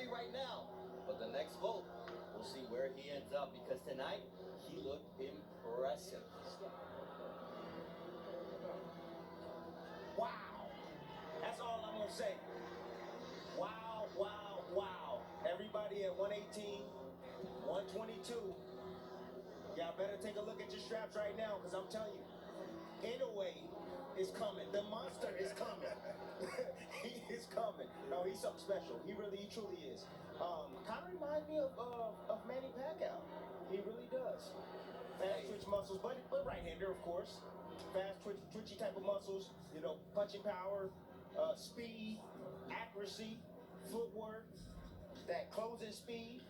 3 right now. But the next vote, we'll see where he ends up because tonight he looked impressive. Wow. That's all I'm going to say. Wow, wow, wow. Everybody at 118, 122. Y'all better take a look at your straps right now because I'm telling you, Inouye is coming. The monster is coming. He is coming. No, he's something special. He truly is. Kind of reminds me of Manny Pacquiao. He really does. Fast twitch muscles, but right-hander, of course. Fast twitchy type of muscles. You know, punching power, speed, accuracy, footwork, that closing speed.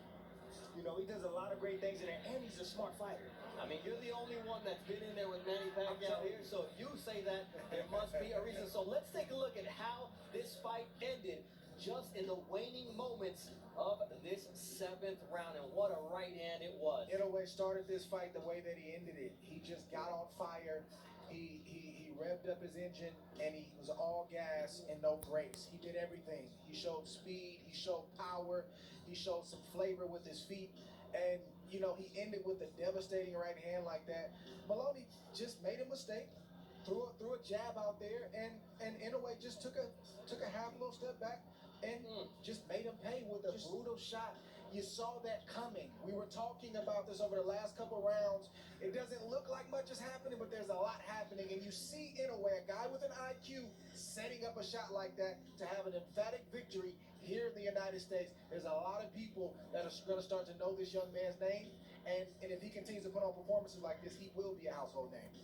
You know, he does a lot of great things in there, and he's a smart fighter. I mean, you're the only one that's been in there with Manny Pacquiao here, so if you say that, there must be a reason. So let's take a look at how this fight ended just in the waning moments of this 7th round, and what a right hand it was. Inouye started this fight the way that he ended it. He just got on fire. He revved up his engine, and he was all gas and no brakes. He did everything. He showed speed. He showed power. He showed some flavor with his feet. And, you know, he ended with a devastating right hand like that. Moloney just made a mistake, threw a jab out there, and Inouye just took a half a little step back and just made him pay with a brutal shot. You saw that coming. We were talking about this over the last couple rounds. It doesn't look like much is happening, but there's a lot happening. And you see Inouye, a guy with an IQ, setting up a shot like that to have an emphatic victory here in the United States. There's a lot of people that are going to start to know this young man's name. And if he continues to put on performances like this, he will be a household name.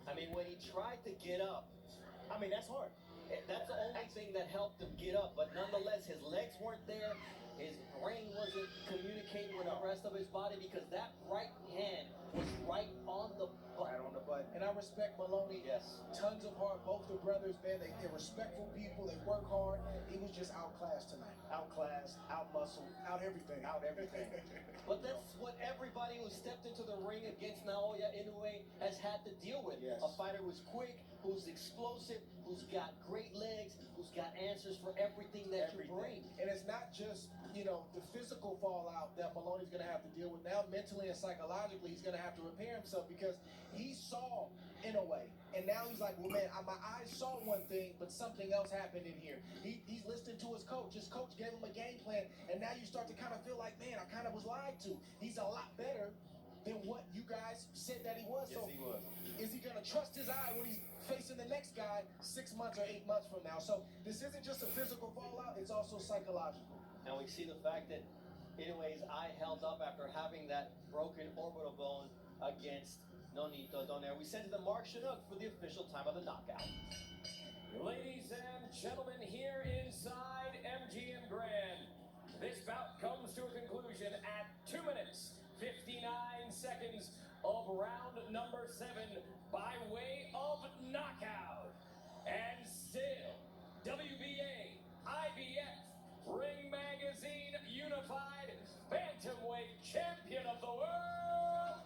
I mean, when he tried to get up, I mean, that's hard. That's the only thing that helped him get up, but nonetheless, his legs weren't there. His brain wasn't communicating with the rest of his body because that right hand was right on the button. Right on the button. And I respect Moloney. Yes. Tons of heart. Both the brothers, man, they're respectful people. They work hard. He was just outclassed tonight. Outclassed, outmuscled, out everything. But that's what everybody who stepped into the ring against Naoya Inouye has had to deal with. Yes. A fighter who's quick, who's explosive, who's got great legs, who's got answers for everything that you bring. And it's not just, you know, the physical fallout that Moloney's going to have to deal with. Now, mentally and psychologically, he's going to have to repair himself because he saw Inouye. And now he's like, well, man, my eyes saw one thing, but something else happened in here. He's listening to his coach. His coach gave him a game plan. And now you start to kind of feel like, man, I kind of was lied to. He's a lot better than what you guys said that he was. Yes, so he was. is he going to trust his eye when he's facing the next guy 6 months or 8 months from now? So this isn't just a physical fallout, it's also psychological. And we see the fact that Inouye's eye held up after having that broken orbital bone against Nonito Donaire. We send to the Mark Chinook for the official time of the knockout. Ladies and gentlemen, here inside MGM Grand, this bout comes to a conclusion at 2 minutes, 59 seconds of round number 7 by way of knockout. And still, WBA, IBF, Ring Magazine Unified Bantamweight Champion of the World,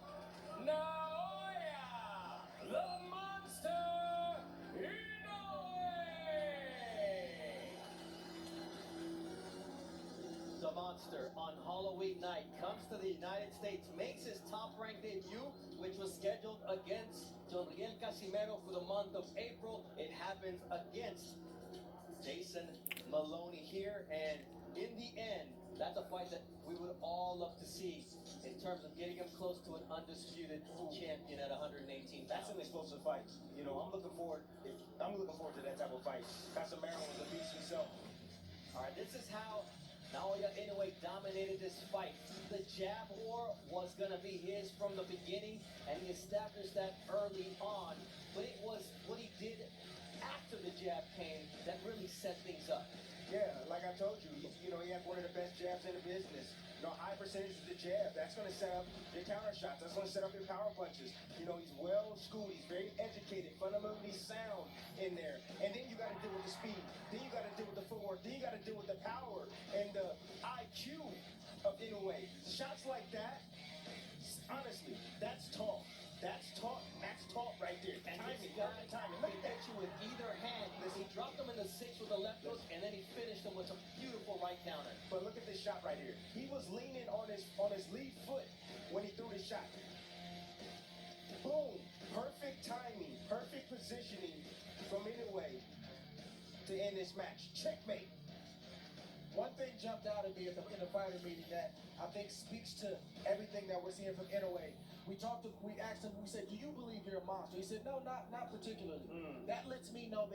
Naoya, the Monster Inouye. The Monster on Halloween night comes to the United States, makes his top-ranked debut, which was scheduled against Joriel Casimero for the month of April. It happens against Jason Moloney here, and in the end, that's a fight that we would all love to see in terms of getting him close to an undisputed champion at 118 pounds. That's an explosive fight. You know, I'm looking forward to that type of fight. Casimero was a beast himself. All right, this is how Naoya Inouye dominated this fight. The jab war was going to be his from the beginning, and he established that early on. But it was what he did after the jab came that really set things up. Yeah, like I told you, he had one of the best jabs in the business. You know, high percentage of the jab. That's going to set up your counter shots. That's going to set up your power punches. You know, he's well schooled. He's very educated, fundamentally sound in there. And then you got to deal with the speed. Then you got to deal with the footwork. Then you got to deal with the power and the IQ of Inouye. Shots like that, honestly, that's taught. That's taught right there. And Timing, he's got timing. to hit you with either hand. He dropped him in the the 6 with a left hook, and then he finished him with a beautiful right counter. But look at this shot right here. He was leaning on his lead foot when he threw the shot. Boom. Perfect timing, perfect positioning from Inouye to end this match. Checkmate. One thing jumped out at me in the fighter meeting that I think speaks to everything that we're seeing from Inouye. We asked him, we said, do you believe you're a monster? He said, no, not particularly. That lets me know that